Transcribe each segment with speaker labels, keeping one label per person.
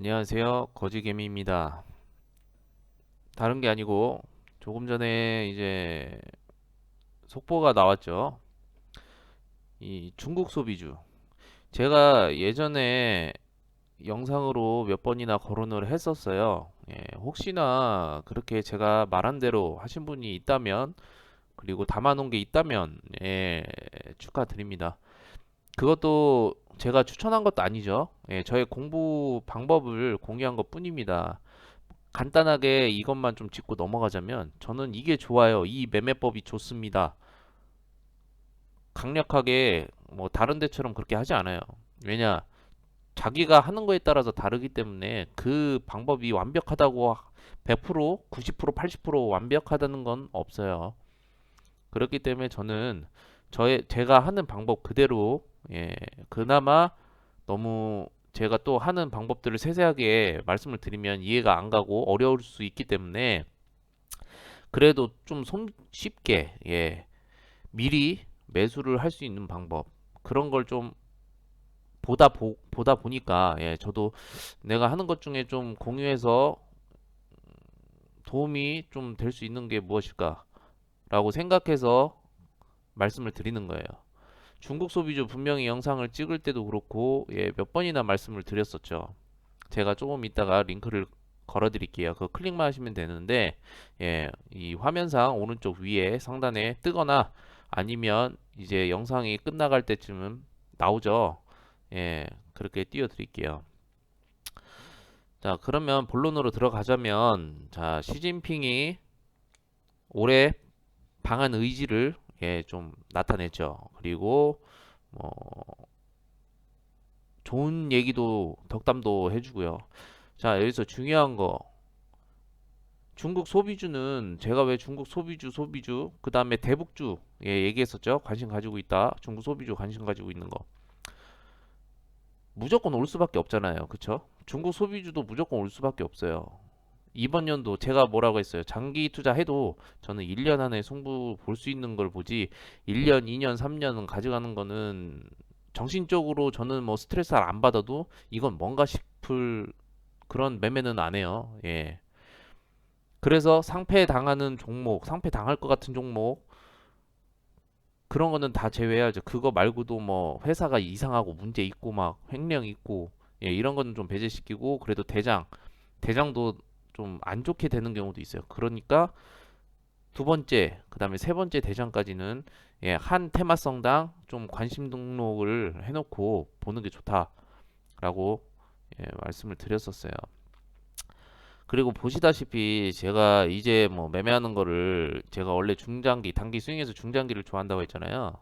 Speaker 1: 안녕하세요. 거지개미입니다. 다른 게 아니고 조금 전에 이제 속보가 나왔죠. 이 중국 소비주. 제가 예전에 영상으로 몇 번이나 거론을 했었어요. 혹시나 그렇게 제가 말한 대로 하신 분이 있다면, 그리고 담아놓은 게 있다면, 축하드립니다. 그것도 제가 추천한 것도 아니죠. 저의 공부 방법을 공유한 것 뿐입니다. 간단하게 이것만 좀 짚고 넘어가자면 저는 이게 좋아요. 이 매매법이 좋습니다. 강력하게 뭐 다른 데처럼 그렇게 하지 않아요. 왜냐? 자기가 하는 거에 따라서 다르기 때문에 그 방법이 완벽하다고 100%, 90%, 80% 완벽하다는 건 없어요. 그렇기 때문에 저는 제가 하는 방법 그대로 그나마 너무 제가 또 하는 방법들을 세세하게 말씀을 드리면 이해가 안 가고 어려울 수 있기 때문에 그래도 좀 쉽게 미리 매수를 할 수 있는 방법 그런 걸 좀 보다 보니까 저도 내가 하는 것 중에 좀 공유해서 도움이 좀 될 수 있는 게 무엇일까라고 생각해서 말씀을 드리는 거예요. 중국 소비주 분명히 영상을 찍을 때도 그렇고 몇 번이나 말씀을 드렸었죠. 제가 조금 이따가 링크를 걸어 드릴게요. 그거 클릭만 하시면 되는데 이 화면상 오른쪽 위에 상단에 뜨거나 아니면 이제 영상이 끝나갈 때쯤은 나오죠. 그렇게 띄워 드릴게요. 자, 그러면 본론으로 들어가자면 자, 시진핑이 올해 방한 의지를 좀 나타냈죠. 그리고 뭐 좋은 얘기도 덕담도 해주고요. 자, 여기서 중요한 거 중국 소비주는 제가 왜 중국 소비주 그 다음에 대북주 얘기했었죠. 관심 가지고 있다. 중국 소비주 관심 가지고 있는 거 무조건 올 수밖에 없잖아요. 그쵸? 중국 소비주도 무조건 올 수밖에 없어요. 이번 연도 제가 뭐라고 했어요. 장기 투자해도 저는 1년 안에 승부 볼 수 있는 걸 보지 1년, 2년, 3년은 가져가는 거는 정신적으로 저는 뭐 스트레스를 안 받아도 이건 뭔가 싶을 그런 매매는 안 해요. 그래서 상패 당하는 종목, 상패 당할 것 같은 종목 그런 거는 다 제외해야죠. 그거 말고도 뭐 회사가 이상하고 문제 있고 막 횡령 있고 이런 거는 좀 배제시키고 그래도 대장도 좀 안 좋게 되는 경우도 있어요. 그러니까 두 번째, 그다음에 세 번째 대장까지는 한 테마성당 좀 관심 등록을 해놓고 보는 게 좋다라고 말씀을 드렸었어요. 그리고 보시다시피 제가 이제 뭐 매매하는 거를 제가 원래 중장기, 단기 스윙에서 중장기를 좋아한다고 했잖아요.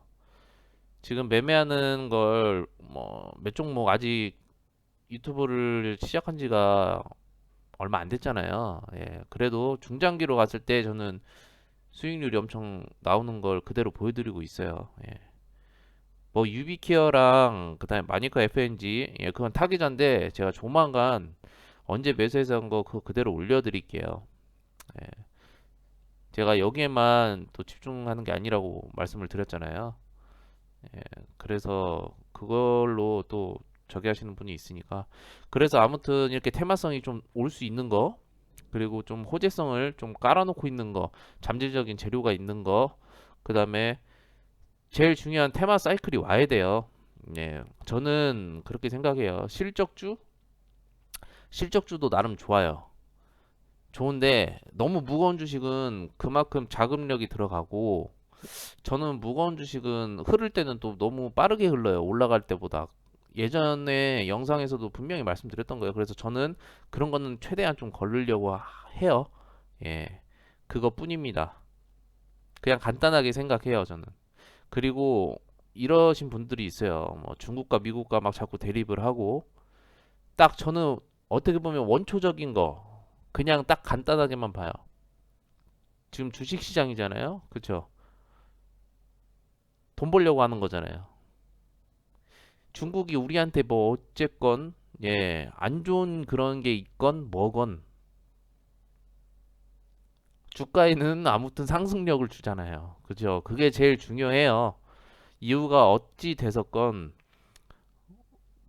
Speaker 1: 지금 매매하는 걸 뭐 몇 종목 아직 유튜브를 시작한 지가 얼마 안 됐잖아요. 그래도 중장기로 갔을 때 저는 수익률이 엄청 나오는 걸 그대로 보여드리고 있어요. 뭐 유비케어랑 그다음에 마니커 FNG 그건 타기자인데 제가 조만간 언제 매수해서 한 거 그거 그대로 올려드릴게요. 예. 제가 여기에만 또 집중하는 게 아니라고 말씀을 드렸잖아요. 그래서 그걸로 또 저기 하시는 분이 있으니까. 그래서 아무튼 이렇게 테마성이 좀 올 수 있는 거, 그리고 좀 호재성을 좀 깔아놓고 있는 거, 잠재적인 재료가 있는 거, 그 다음에 제일 중요한 테마 사이클이 와야 돼요. 저는 그렇게 생각해요. 실적주도 나름 좋아요. 좋은데 너무 무거운 주식은 그만큼 자금력이 들어가고 저는 무거운 주식은 흐를 때는 또 너무 빠르게 흘러요. 올라갈 때보다. 예전에 영상에서도 분명히 말씀드렸던 거예요. 그래서 저는 그런 거는 최대한 좀 걸르려고 해요. 예. 그것뿐입니다. 그냥 간단하게 생각해요, 저는. 그리고 이러신 분들이 있어요. 뭐 중국과 미국과 막 자꾸 대립을 하고 딱 저는 어떻게 보면 원초적인 거 그냥 딱 간단하게만 봐요. 지금 주식 시장이잖아요. 그쵸? 돈 벌려고 하는 거잖아요. 중국이 우리한테 뭐 어쨌건 안 좋은 그런 게 있건 뭐건 주가에는 아무튼 상승력을 주잖아요. 그죠? 그게 제일 중요해요. 이유가 어찌 돼서건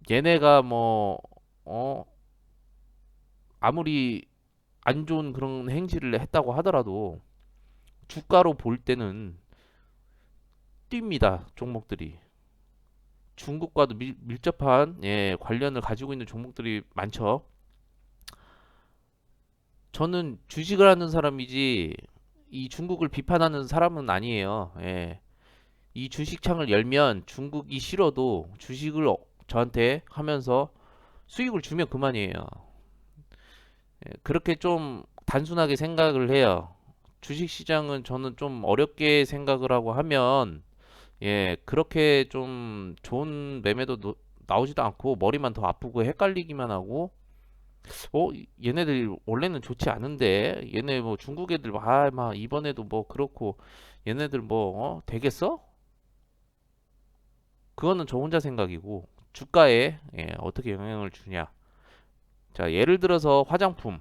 Speaker 1: 얘네가 뭐 어? 아무리 안 좋은 그런 행실을 했다고 하더라도 주가로 볼 때는 뜁니다. 종목들이. 중국과도 밀접한 관련을 가지고 있는 종목들이 많죠. 저는 주식을 하는 사람이지 이 중국을 비판하는 사람은 아니에요. 이 주식창을 열면 중국이 싫어도 주식을 저한테 하면서 수익을 주면 그만이에요. 그렇게 좀 단순하게 생각을 해요. 주식 시장은 저는 좀 어렵게 생각을 하고 하면 그렇게 좀 좋은 매매도 나오지도 않고 머리만 더 아프고 헷갈리기만 하고 얘네들 원래는 좋지 않은데 얘네 뭐 중국 애들 막 이번에도 뭐 그렇고 얘네들 뭐 되겠어? 그거는 저 혼자 생각이고 주가에 어떻게 영향을 주냐. 자, 예를 들어서 화장품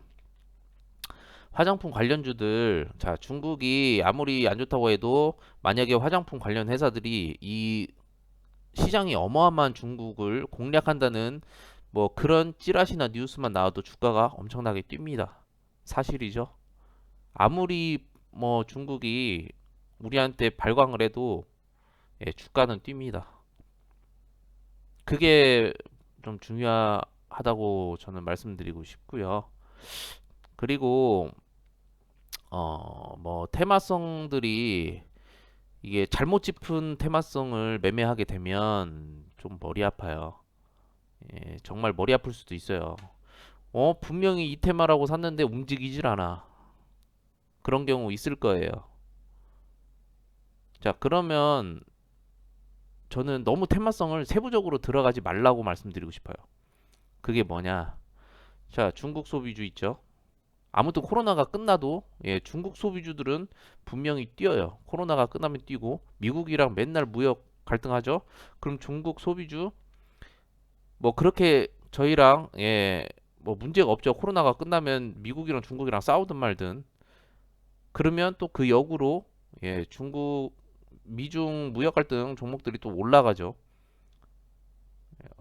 Speaker 1: 관련주들, 자, 중국이 아무리 안 좋다고 해도 만약에 화장품 관련 회사들이 이 시장이 어마어마한 중국을 공략한다는 뭐 그런 찌라시나 뉴스만 나와도 주가가 엄청나게 뜁니다. 사실이죠. 아무리 뭐 중국이 우리한테 발광을 해도 주가는 뜁니다. 그게 좀 중요하다고 저는 말씀드리고 싶고요. 그리고 뭐 테마성들이 이게 잘못 짚은 테마성을 매매하게 되면 좀 머리 아파요. 정말 머리 아플 수도 있어요. 분명히 이 테마라고 샀는데 움직이질 않아. 그런 경우 있을 거예요. 자, 그러면 저는 너무 테마성을 세부적으로 들어가지 말라고 말씀드리고 싶어요. 그게 뭐냐? 자, 중국 소비주 있죠? 아무튼 코로나가 끝나도 중국 소비주들은 분명히 뛰어요. 코로나가 끝나면 뛰고 미국이랑 맨날 무역 갈등하죠. 그럼 중국 소비주 뭐 그렇게 저희랑 뭐 문제가 없죠. 코로나가 끝나면 미국이랑 중국이랑 싸우든 말든 그러면 또 그 역으로 중국 미중 무역 갈등 종목들이 또 올라가죠.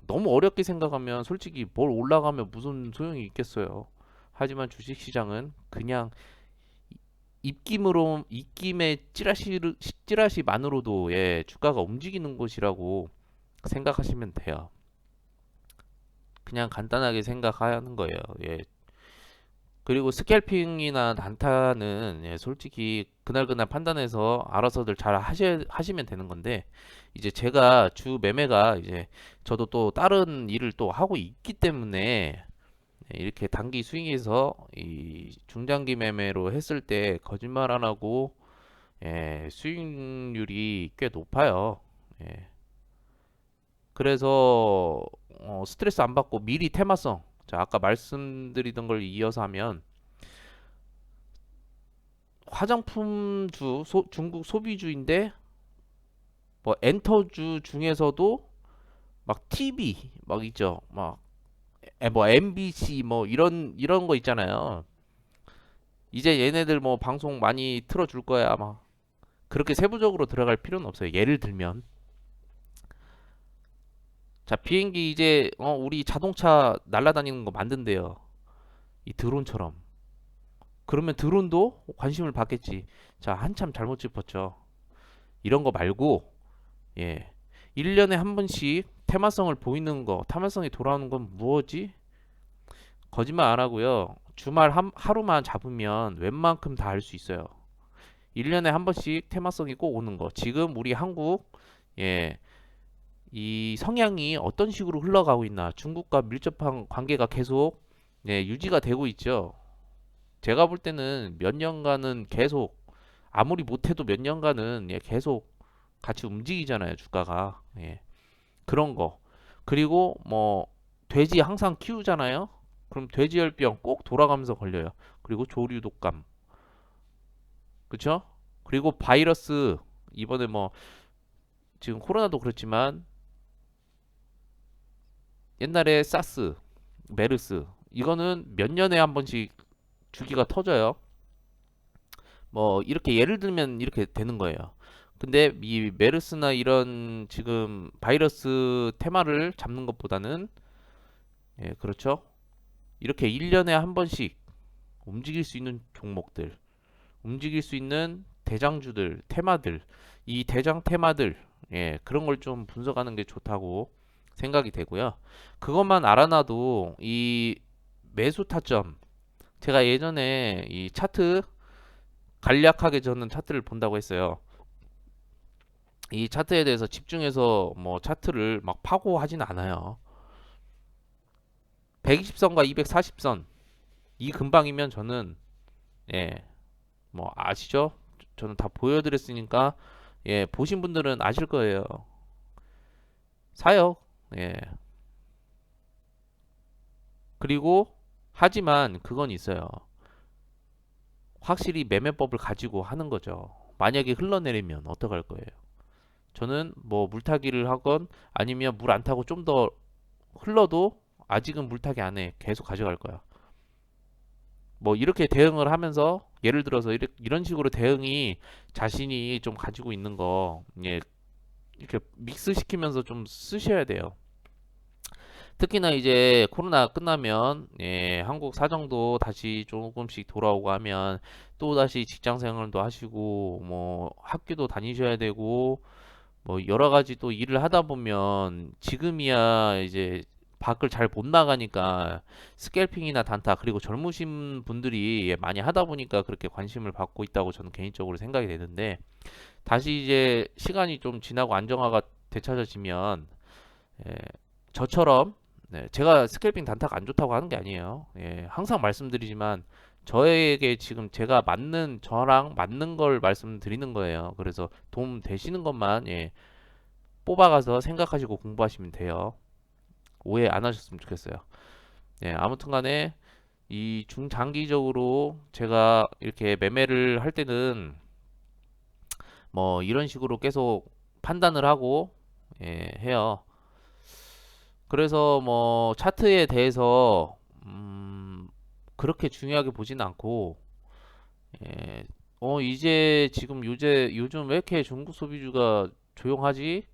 Speaker 1: 너무 어렵게 생각하면 솔직히 뭘 올라가면 무슨 소용이 있겠어요. 하지만 주식시장은 그냥 입김의 찌라시만으로도 주가가 움직이는 곳이라고 생각하시면 돼요. 그냥 간단하게 생각하는 거예요. 그리고 스캘핑이나 단타는 솔직히 그날그날 판단해서 알아서들 잘 하시면 되는 건데 이제 제가 주 매매가 이제 저도 또 다른 일을 또 하고 있기 때문에 이렇게 단기 스윙에서 이 중장기 매매로 했을 때 거짓말 안 하고 수익률이 꽤 높아요. 예. 그래서 스트레스 안 받고 미리 테마성 자 아까 말씀드리던 걸 이어서 하면 화장품주 중국 소비주인데 뭐 엔터주 중에서도 막 TV 막 있죠 막 뭐 MBC 뭐 이런 거 있잖아요. 이제 얘네들 뭐 방송 많이 틀어줄 거야 아마. 그렇게 세부적으로 들어갈 필요는 없어요. 예를 들면 자 비행기 이제 우리 자동차 날아다니는 거 만든대요. 이 드론처럼. 그러면 드론도 관심을 받겠지. 자 한참 잘못 짚었죠. 이런 거 말고 예 1년에 한 번씩 테마성을 보이는 거 테마성이 돌아오는 건 무엇이? 거짓말 안 하고요. 주말 하루만 잡으면 웬만큼 다 할 수 있어요. 1년에 한 번씩 테마성이 꼭 오는 거. 지금 우리 한국 예, 이 성향이 어떤 식으로 흘러가고 있나? 중국과 밀접한 관계가 계속 유지가 되고 있죠. 제가 볼 때는 몇 년간은 계속 아무리 못해도 몇 년간은 계속 같이 움직이잖아요, 주가가. 그런 거. 그리고 뭐 돼지 항상 키우잖아요. 그럼 돼지열병 꼭 돌아가면서 걸려요. 그리고 조류 독감. 그쵸? 그리고 바이러스 이번에 뭐 지금 코로나도 그렇지만 옛날에 사스, 메르스 이거는 몇 년에 한 번씩 주기가 터져요. 뭐 이렇게 예를 들면 이렇게 되는 거예요. 근데 이 메르스나 이런 지금 바이러스 테마를 잡는 것보다는 그렇죠. 이렇게 1년에 한 번씩 움직일 수 있는 종목들, 움직일 수 있는 대장주들, 테마들, 이 대장 테마들, 예, 그런 걸 좀 분석하는 게 좋다고 생각이 되고요. 그것만 알아놔도 이 매수 타점, 제가 예전에 이 차트 간략하게 저는 차트를 본다고 했어요. 이 차트에 대해서 집중해서 뭐 차트를 막 파고 하진 않아요. 120선과 240선 이 근방이면 저는, 예, 뭐 아시죠? 저는 다 보여드렸으니까, 예, 보신 분들은 아실 거예요. 사요. 예. 그리고 하지만 그건 있어요. 확실히 매매법을 가지고 하는 거죠. 만약에 흘러내리면 어떡할 거예요? 저는 뭐 물타기를 하건 아니면 물 안 타고 좀 더 흘러도 아직은 물타기 안에 계속 가져갈 거야. 뭐 이렇게 대응을 하면서 예를 들어서 이런 식으로 대응이 자신이 좀 가지고 있는 거, 예, 이렇게 믹스 시키면서 좀 쓰셔야 돼요. 특히나 이제 코로나 끝나면, 예, 한국 사정도 다시 조금씩 돌아오고 하면 또 다시 직장 생활도 하시고 뭐 학교도 다니셔야 되고 뭐 여러 가지 또 일을 하다 보면 지금이야 이제 밖을 잘 못 나가니까 스캘핑이나 단타, 그리고 젊으신 분들이, 예, 많이 하다 보니까 그렇게 관심을 받고 있다고 저는 개인적으로 생각이 되는데, 다시 이제 시간이 좀 지나고 안정화가 되찾아지면, 예, 저처럼, 네, 제가 스캘핑 단타가 안 좋다고 하는 게 아니에요. 예, 항상 말씀드리지만 저에게 지금 제가 맞는, 저랑 맞는 걸 말씀드리는 거예요. 그래서 도움 되시는 것만, 예, 뽑아가서 생각하시고 공부하시면 돼요. 오해 안 하셨으면 좋겠어요. 예, 아무튼 간에 이 중장기적으로 제가 이렇게 매매를 할 때는 뭐 이런 식으로 계속 판단을 하고, 예, 해요. 그래서 뭐 차트에 대해서 그렇게 중요하게 보진 않고, 예, 이제 지금 요즘 왜 이렇게 중국 소비주가 조용하지?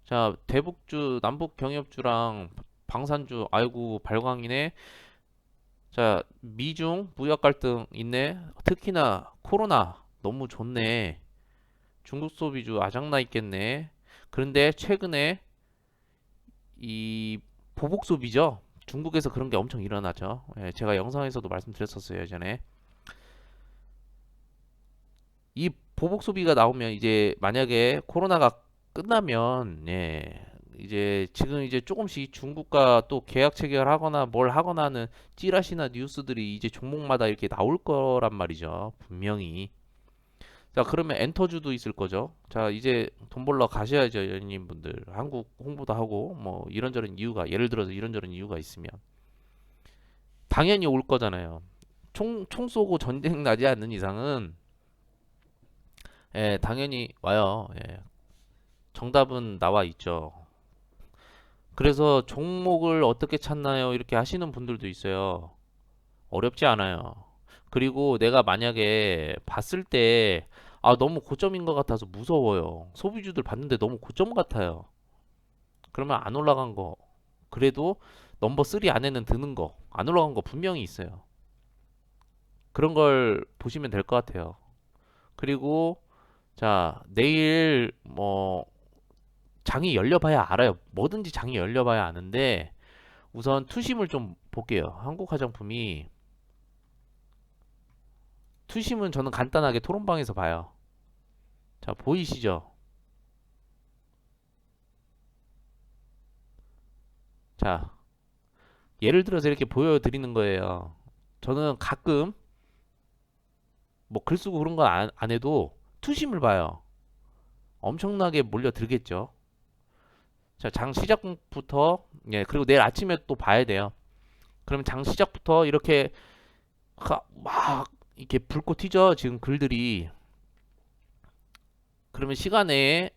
Speaker 1: 자, 대북주, 남북 경협주랑 방산주, 아이고 발광이네. 자, 미중 무역 갈등 있네. 특히나 코로나 너무 좋네. 중국 소비주 아작나 있겠네. 그런데 최근에 이 보복 소비죠. 중국에서 그런 게 엄청 일어나죠. 예, 제가 영상에서도 말씀드렸었어요, 예전에. 이 보복 소비가 나오면 이제 만약에 코로나가 끝나면, 예, 이제 지금 이제 조금씩 중국과 또 계약 체결하거나 뭘 하거나는 찌라시나 뉴스들이 이제 종목마다 이렇게 나올 거란 말이죠. 분명히. 자, 그러면 엔터주도 있을 거죠. 자, 이제 돈 벌러 가셔야죠, 연예인분들. 한국 홍보도 하고, 뭐, 이런저런 이유가, 예를 들어서 이런저런 이유가 있으면. 당연히 올 거잖아요. 총 쏘고 전쟁 나지 않는 이상은, 예, 당연히 와요. 예. 정답은 나와 있죠. 그래서 종목을 어떻게 찾나요? 이렇게 하시는 분들도 있어요. 어렵지 않아요. 그리고 내가 만약에 봤을 때, 아, 너무 고점인 것 같아서 무서워요. 소비주들 봤는데 너무 고점 같아요. 그러면 안 올라간 거, 그래도 넘버 3 안에는 드는 거, 안 올라간 거 분명히 있어요. 그런 걸 보시면 될 것 같아요. 그리고, 자, 내일 뭐 장이 열려봐야 알아요. 뭐든지 장이 열려봐야 아는데, 우선 투심을 좀 볼게요. 한국 화장품이, 투심은 저는 간단하게 토론방에서 봐요. 자, 보이시죠? 자, 예를 들어서 이렇게 보여드리는 거예요. 저는 가끔 뭐 글 쓰고 그런 거 안 해도 투심을 봐요. 엄청나게 몰려들겠죠. 자, 장 시작부터, 예, 그리고 내일 아침에 또 봐야 돼요. 그러면 장 시작부터 이렇게 막 이렇게 불꽃 튀죠. 지금 글들이. 그러면 시간에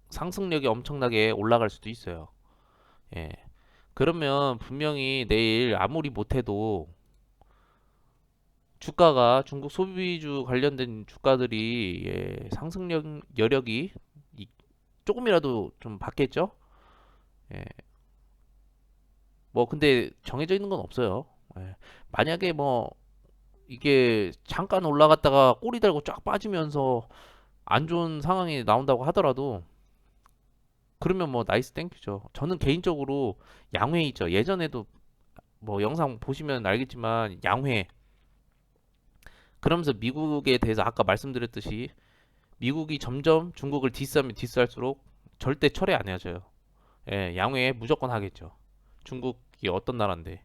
Speaker 1: 상승력이 엄청나게 올라갈 수도 있어요. 예. 그러면 분명히 내일 아무리 못해도 주가가, 중국 소비주 관련된 주가들이, 예, 상승력 여력이 조금이라도 좀 받겠죠? 예. 뭐 근데 정해져 있는 건 없어요. 예. 만약에 뭐 이게 잠깐 올라갔다가 꼬리 달고 쫙 빠지면서 안 좋은 상황이 나온다고 하더라도 그러면 뭐 나이스 땡큐죠. 저는 개인적으로 양회 있죠. 예전에도 뭐 영상 보시면 알겠지만 양회 그러면서 미국에 대해서 아까 말씀드렸듯이 미국이 점점 중국을 디스하면 디스할수록 절대 철회 안 해줘요. 예, 양회 무조건 하겠죠. 중국이 어떤 나라인데.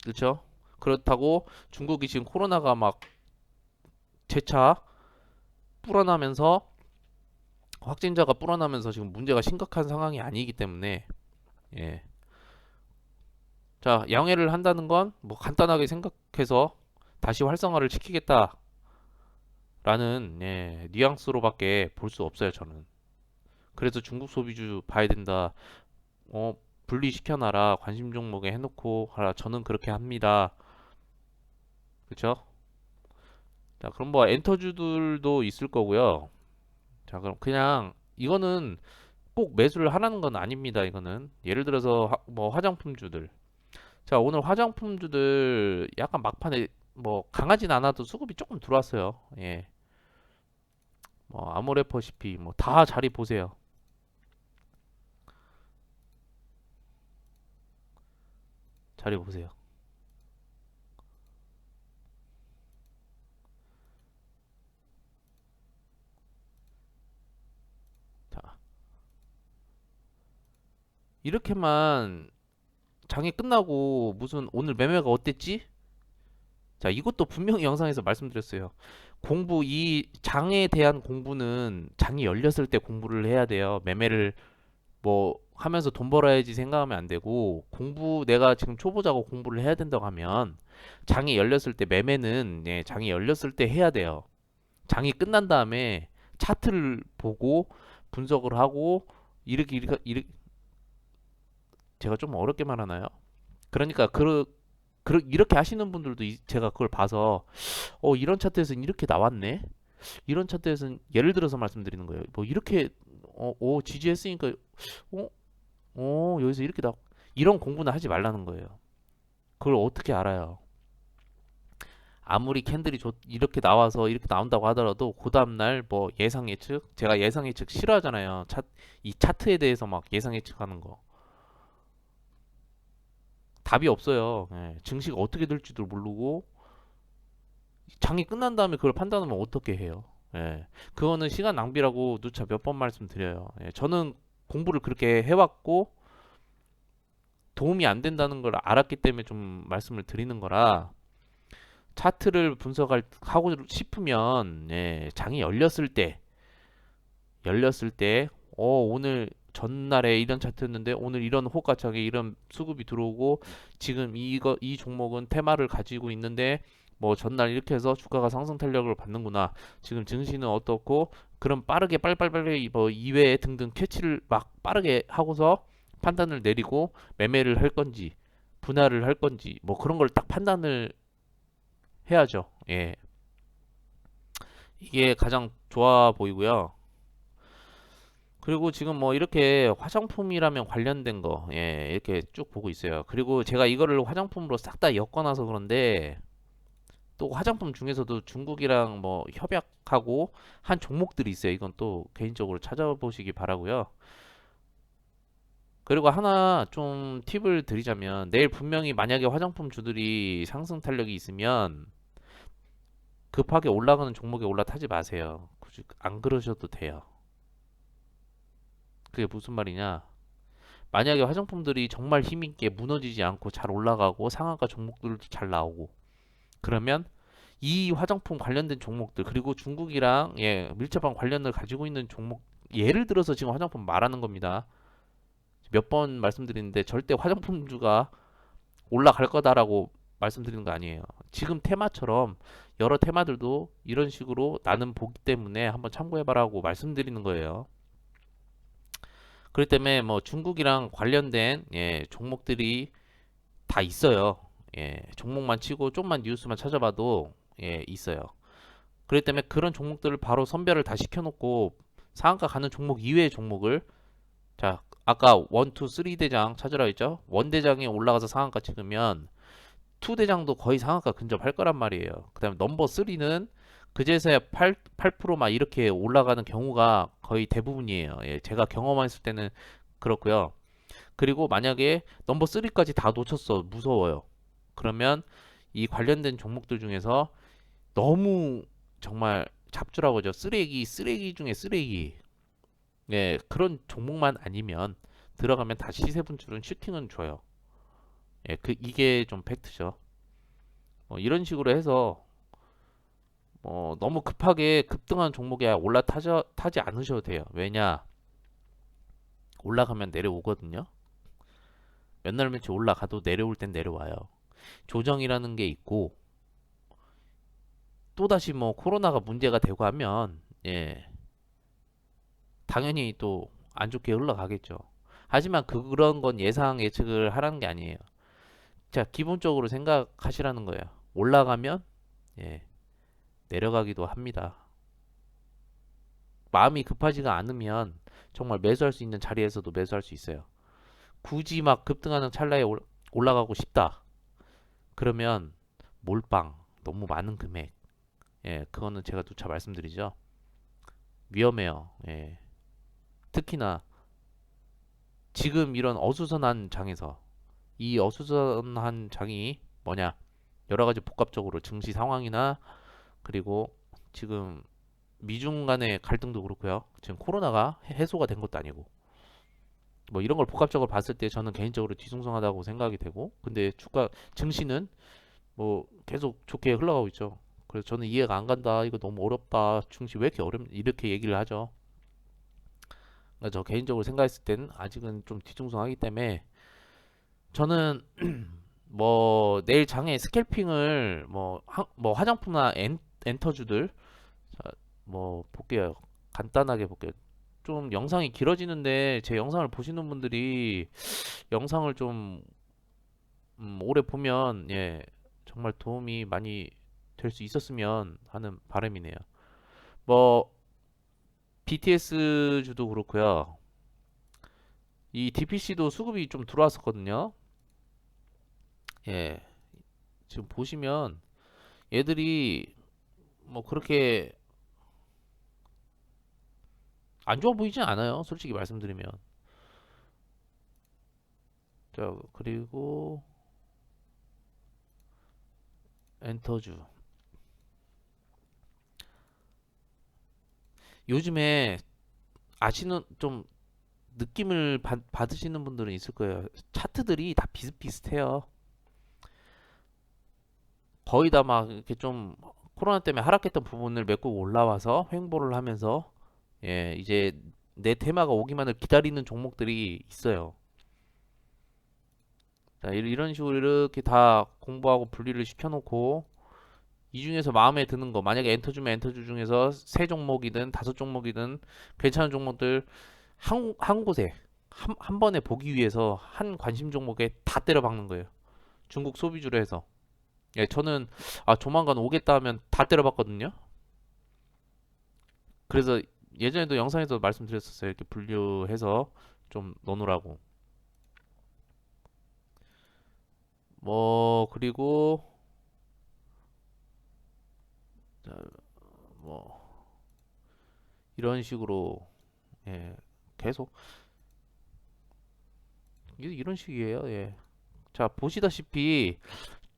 Speaker 1: 그렇죠? 그렇다고 중국이 지금 코로나가 막 재차 불어나면서 확진자가 불어나면서 지금 문제가 심각한 상황이 아니기 때문에 예. 자, 양해를 한다는 건 뭐 간단하게 생각해서 다시 활성화를 시키겠다라는 예, 뉘앙스로밖에 볼 수 없어요, 저는. 그래서 중국 소비주 봐야 된다. 어, 분리시켜놔라. 관심 종목에 해놓고 하라. 저는 그렇게 합니다. 그쵸? 자, 그럼 뭐 엔터주들도 있을 거고요. 자, 그럼 그냥 이거는 꼭 매수를 하라는 건 아닙니다. 이거는 예를 들어서 뭐 화장품주들. 자, 오늘 화장품주들 약간 막판에 뭐 강하진 않아도 수급이 조금 들어왔어요. 예. 뭐 아모레퍼시피 뭐 다 자리 보세요. 자리 보세요. 자, 이렇게만 장이 끝나고 무슨 오늘 매매가 어땠지? 자, 이것도 분명히 영상에서 말씀드렸어요. 이 장에 대한 공부는 장이 열렸을 때 공부를 해야 돼요. 매매를 뭐 하면서 돈 벌어야지 생각하면 안 되고 내가 지금 초보자고 공부를 해야 된다고 하면 장이 열렸을 때 매매는 예, 장이 열렸을 때 해야 돼요. 장이 끝난 다음에 차트를 보고 분석을 하고 이렇게 제가 좀 어렵게 말하나요? 그러니까 이렇게 하시는 분들도 제가 그걸 봐서 이런 차트에서는 이렇게 나왔네. 이런 차트에서는 예를 들어서 말씀드리는 거예요. 뭐 이렇게 지지했으니까 어, 여기서 이렇게 이런 공부는 하지 말라는 거예요. 그걸 어떻게 알아요? 아무리 이렇게 나와서 이렇게 나온다고 하더라도 그 다음날 뭐 예상 예측 제가 예상 예측 싫어하잖아요. 이 차트에 대해서 막 예상 예측하는 거 답이 없어요. 예, 증시가 어떻게 될지도 모르고 장이 끝난 다음에 그걸 판단하면 어떻게 해요? 예, 그거는 시간 낭비라고 누차 몇 번 말씀드려요. 예, 저는 공부를 그렇게 해왔고 도움이 안 된다는 걸 알았기 때문에 좀 말씀을 드리는 거라 차트를 하고 싶으면 예, 장이 열렸을 때 오늘 전날에 이런 차트였는데 오늘 이런 호가창에 이런 수급이 들어오고 지금 이 종목은 테마를 가지고 있는데 뭐 전날 이렇게 해서 주가가 상승 탄력을 받는구나. 지금 증시는 어떻고 그럼 빠르게 빨리빨리 뭐 이외에 등등 캐치를 막 빠르게 하고서 판단을 내리고 매매를 할 건지 분할을 할 건지 뭐 그런 걸 딱 판단을 해야죠. 예. 이게 가장 좋아 보이고요. 그리고 지금 뭐 이렇게 화장품이라면 관련된 거, 예, 이렇게 쭉 보고 있어요. 그리고 제가 이거를 화장품으로 싹 다 엮어놔서 그런데 또 화장품 중에서도 중국이랑 뭐 협약하고 한 종목들이 있어요. 이건 또 개인적으로 찾아보시기 바라고요. 그리고 하나 좀 팁을 드리자면 내일 분명히 만약에 화장품 주들이 상승 탄력이 있으면 급하게 올라가는 종목에 올라타지 마세요. 굳이 안 그러셔도 돼요. 그게 무슨 말이냐? 만약에 화장품들이 정말 힘있게 무너지지 않고 잘 올라가고 상한가 종목들도 잘 나오고 그러면 이 화장품 관련된 종목들 그리고 중국이랑 예, 밀접한 관련을 가지고 있는 종목 예를 들어서 지금 화장품 말하는 겁니다. 몇 번 말씀드리는데 절대 화장품주가 올라갈 거다라고 말씀드리는 거 아니에요. 지금 테마처럼 여러 테마들도 이런 식으로 나는 보기 때문에 한번 참고해봐라고 말씀드리는 거예요. 그렇기 때문에 뭐 중국이랑 관련된 예, 종목들이 다 있어요. 예, 종목만 치고 좀만 뉴스만 찾아봐도 예, 있어요. 그렇기 때문에 그런 종목들을 바로 선별을 다 시켜놓고 상한가 가는 종목 이외의 종목을 자 아까 1, 2, 3 대장 찾으라 했죠? 1 대장이 올라가서 상한가 찍으면 2 대장도 거의 상한가 근접할 거란 말이에요. 그다음에 넘버 3는 그제서야 8%막 이렇게 올라가는 경우가 거의 대부분이에요. 예, 제가 경험했을 때는 그렇고요. 그리고 만약에 넘버 3까지 다 놓쳤어. 무서워요. 그러면 이 관련된 종목들 중에서 너무 정말 잡주라고 하죠. 쓰레기 중에 쓰레기. 예, 그런 종목만 아니면 들어가면 다시 시세 분출은 슈팅은 줘요. 예, 이게 좀 팩트죠. 이런 식으로 해서 너무 급하게 급등한 종목에 타지 않으셔도 돼요. 왜냐? 올라가면 내려오거든요. 몇 날 며칠 올라가도 내려올 땐 내려와요. 조정이라는 게 있고 또다시 뭐 코로나가 문제가 되고 하면 예, 당연히 또 안 좋게 흘러가겠죠. 하지만 그런 건 예측을 하라는 게 아니에요. 자, 기본적으로 생각하시라는 거예요. 올라가면 예, 내려가기도 합니다. 마음이 급하지가 않으면 정말 매수할 수 있는 자리에서도 매수할 수 있어요. 굳이 막 급등하는 찰나에 올라가고 싶다. 그러면 몰빵 너무 많은 금액. 예, 그거는 제가 누차 말씀드리죠. 위험해요. 예. 특히나 지금 이런 어수선한 장에서 이 어수선한 장이 뭐냐? 여러 가지 복합적으로 증시 상황이나 그리고 지금 미중 간의 갈등도 그렇고요. 지금 코로나가 해소가 된 것도 아니고 뭐 이런 걸 복합적으로 봤을 때 저는 개인적으로 뒤숭숭하다고 생각이 되고 근데 주가 증시는 뭐 계속 좋게 흘러가고 있죠. 그래서 저는 이해가 안 간다. 이거 너무 어렵다. 증시 왜 이렇게 이렇게 얘기를 하죠. 그러니까 저 개인적으로 생각했을 때는 아직은 좀 뒤숭숭하기 때문에 저는 뭐 내일 장에 스캘핑을 뭐 화장품이나 엔터주들 자, 뭐 볼게요. 간단하게 볼게요. 좀 영상이 길어지는데 제 영상을 보시는 분들이 영상을 좀 오래 보면 예 정말 도움이 많이 될 수 있었으면 하는 바람이네요. 뭐 BTS 주도 그렇고요. 이 DPC도 수급이 좀 들어왔었거든요. 예, 지금 보시면 얘들이 뭐 그렇게 안 좋아 보이진 않아요. 솔직히 말씀드리면. 자, 그리고 엔터주. 요즘에 아시는 좀 느낌을 받으시는 분들은 있을 거예요. 차트들이 다 비슷비슷해요. 거의 다 막 이렇게 좀 코로나 때문에 하락했던 부분을 메꾸고 올라와서 횡보를 하면서 예, 이제 내 테마가 오기만을 기다리는 종목들이 있어요. 자, 이런 식으로 이렇게 다 공부하고 분리를 시켜놓고 이 중에서 마음에 드는 거 만약에 엔터주면 엔터주 중에서 세 종목이든 다섯 종목이든 괜찮은 종목들 한 곳에 한 번에 보기 위해서 한 관심 종목에 다 때려박는 거예요. 중국 소비주로 해서. 예, 저는 조만간 오겠다 하면 다 때려봤거든요. 그래서 예전에도 영상에서 말씀드렸었어요. 이렇게 분류해서 좀 넣어놓으라고. 뭐 그리고 자, 뭐 이런 식으로 예, 계속 이런 식이에요. 예. 자, 보시다시피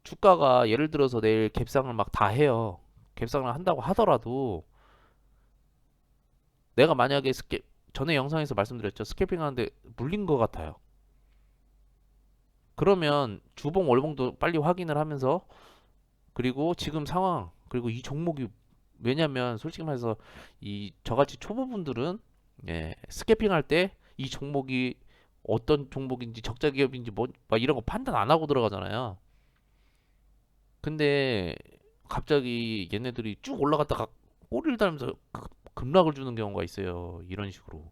Speaker 1: 주가가 예를 들어서 내일 갭상을 막 다 해요. 갭상을 한다고 하더라도 내가 만약에 전에 영상에서 말씀드렸죠. 스캐핑 하는데 물린 것 같아요. 그러면 주봉 월봉도 빨리 확인을 하면서 그리고 지금 상황 그리고 이 종목이 왜냐면 솔직히 말해서 이 저같이 초보분들은 예, 스캐핑 할 때 이 종목이 어떤 종목인지 적자 기업인지 뭐 막 이런 거 판단 안 하고 들어가잖아요. 근데 갑자기 얘네들이 쭉 올라갔다가 꼬리를 달면서 급락을 주는 경우가 있어요. 이런 식으로.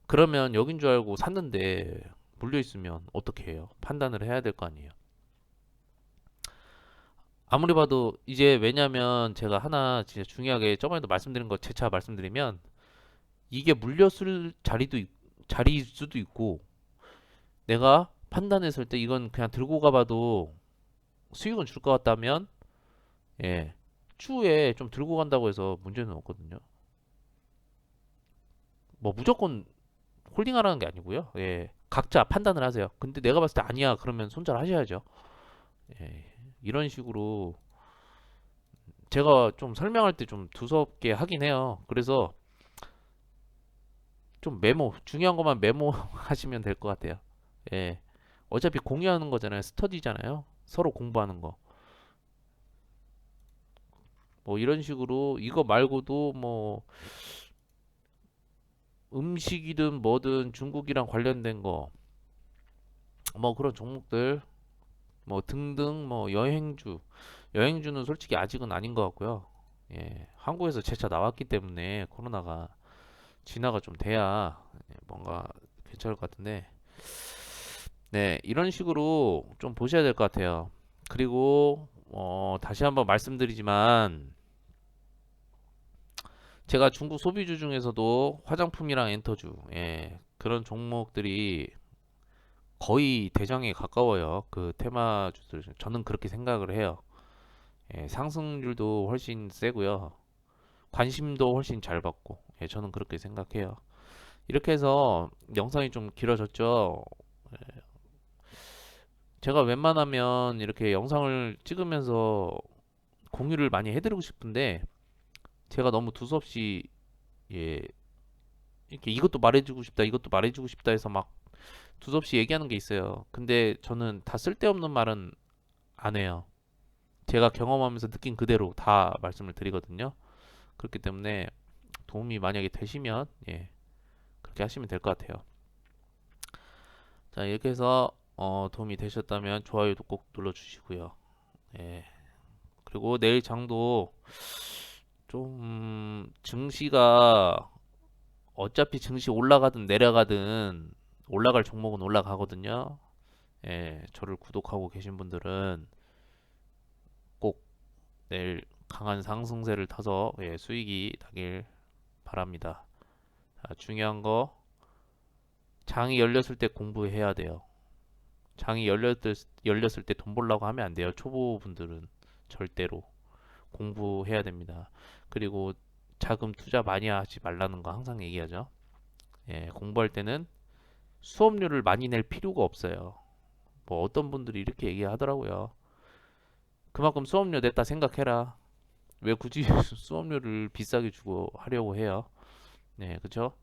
Speaker 1: 그러면 여긴 줄 알고 샀는데 물려 있으면 어떻게 해요? 판단을 해야 될 거 아니에요. 아무리 봐도 이제 왜냐면 제가 하나 진짜 중요하게 저번에도 말씀드린 거 재차 말씀드리면 이게 물렸을 자리일 수도 있고, 내가 판단했을 때 이건 그냥 들고 가봐도 수익은 줄 것 같다면, 예, 추후에 좀 들고 간다고 해서 문제는 없거든요. 뭐 무조건 홀딩하라는 게 아니고요. 예, 각자 판단을 하세요. 근데 내가 봤을 때 아니야, 그러면 손절하셔야죠. 예, 이런 식으로 제가 좀 설명할 때 좀 두섭게 하긴 해요. 그래서 좀 중요한 것만 메모하시면 될 것 같아요. 예, 어차피 공유하는 거잖아요. 스터디잖아요. 서로 공부하는 거. 뭐 이런 식으로 이거 말고도 뭐 음식이든 뭐든 중국이랑 관련된 거, 뭐 그런 종목들, 뭐 등등, 뭐 여행주는 솔직히 아직은 아닌 것 같고요. 예, 한국에서 재차 나왔기 때문에 코로나가 진화가 좀 돼야 뭔가 괜찮을 것 같은데, 네, 이런 식으로 좀 보셔야 될 것 같아요. 그리고 다시 한번 말씀드리지만 제가 중국 소비주 중에서도 화장품이랑 엔터주, 예, 그런 종목들이 거의 대장에 가까워요. 그 테마주들. 저는 그렇게 생각을 해요. 예, 상승률도 훨씬 세고요. 관심도 훨씬 잘 받고. 예, 저는 그렇게 생각해요. 이렇게 해서 영상이 좀 길어졌죠. 제가 웬만하면 이렇게 영상을 찍으면서 공유를 많이 해드리고 싶은데 제가 너무 두서없이 예, 이렇게 이것도 말해주고 싶다, 이것도 말해주고 싶다 해서 막 두서없이 얘기하는 게 있어요. 근데 저는 다 쓸데없는 말은 안 해요. 제가 경험하면서 느낀 그대로 다 말씀을 드리거든요. 그렇기 때문에 도움이 만약에 되시면 예, 그렇게 하시면 될 것 같아요. 자, 이렇게 해서 도움이 되셨다면 좋아요도 꼭 눌러주시고요. 예, 그리고 내일 장도 좀 증시가 어차피 증시 올라가든 내려가든 올라갈 종목은 올라가거든요. 예, 저를 구독하고 계신 분들은 꼭 내일 강한 상승세를 타서 예, 수익이 나길 바랍니다. 자, 중요한 거 장이 열렸을 때 공부해야 돼요. 장이 열렸을 때 돈 벌려고 하면 안 돼요. 초보분들은 절대로 공부해야 됩니다. 그리고 자금 투자 많이 하지 말라는 거 항상 얘기하죠. 예, 공부할 때는 수업료를 많이 낼 필요가 없어요. 뭐 어떤 분들이 이렇게 얘기하더라고요. 그만큼 수업료 냈다 생각해라. 왜 굳이 수업료를 비싸게 주고 하려고 해요? 네, 그쵸?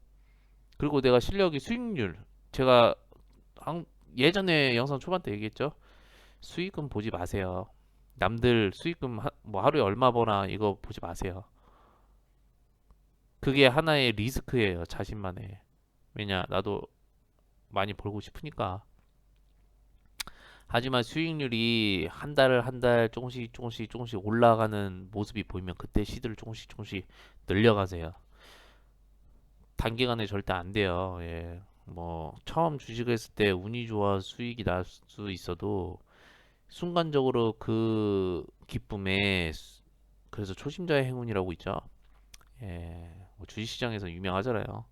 Speaker 1: 그리고 내가 실력이 수익률, 제가 예전에 영상 초반 때 얘기했죠? 수익금 보지 마세요. 남들 수익금 뭐 하루에 얼마 버나 이거 보지 마세요. 그게 하나의 리스크예요, 자신만의. 왜냐, 나도 많이 벌고 싶으니까. 하지만 수익률이 한 달 조금씩 올라가는 모습이 보이면 그때 시드를 조금씩 늘려가세요. 단기간에 절대 안 돼요. 예. 뭐 처음 주식을 했을 때 운이 좋아 수익이 날 수 있어도 순간적으로 그 기쁨에 그래서 초심자의 행운이라고 있죠. 예. 뭐 주식시장에서 유명하잖아요.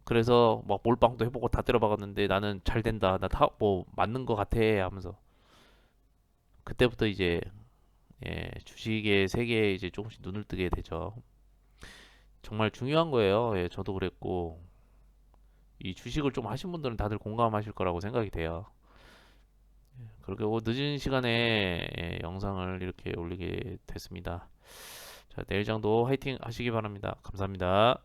Speaker 1: 그래서 막 몰빵도 해보고 다 때려박았는데 나는 잘 된다. 나 뭐 맞는 거 같아 하면서 그때부터 이제 예, 주식의 세계에 이제 조금씩 눈을 뜨게 되죠. 정말 중요한 거예요. 예, 저도 그랬고 이 주식을 좀 하신 분들은 다들 공감하실 거라고 생각이 돼요. 그리고 늦은 시간에 예, 영상을 이렇게 올리게 됐습니다. 자, 내일장도 화이팅 하시기 바랍니다. 감사합니다.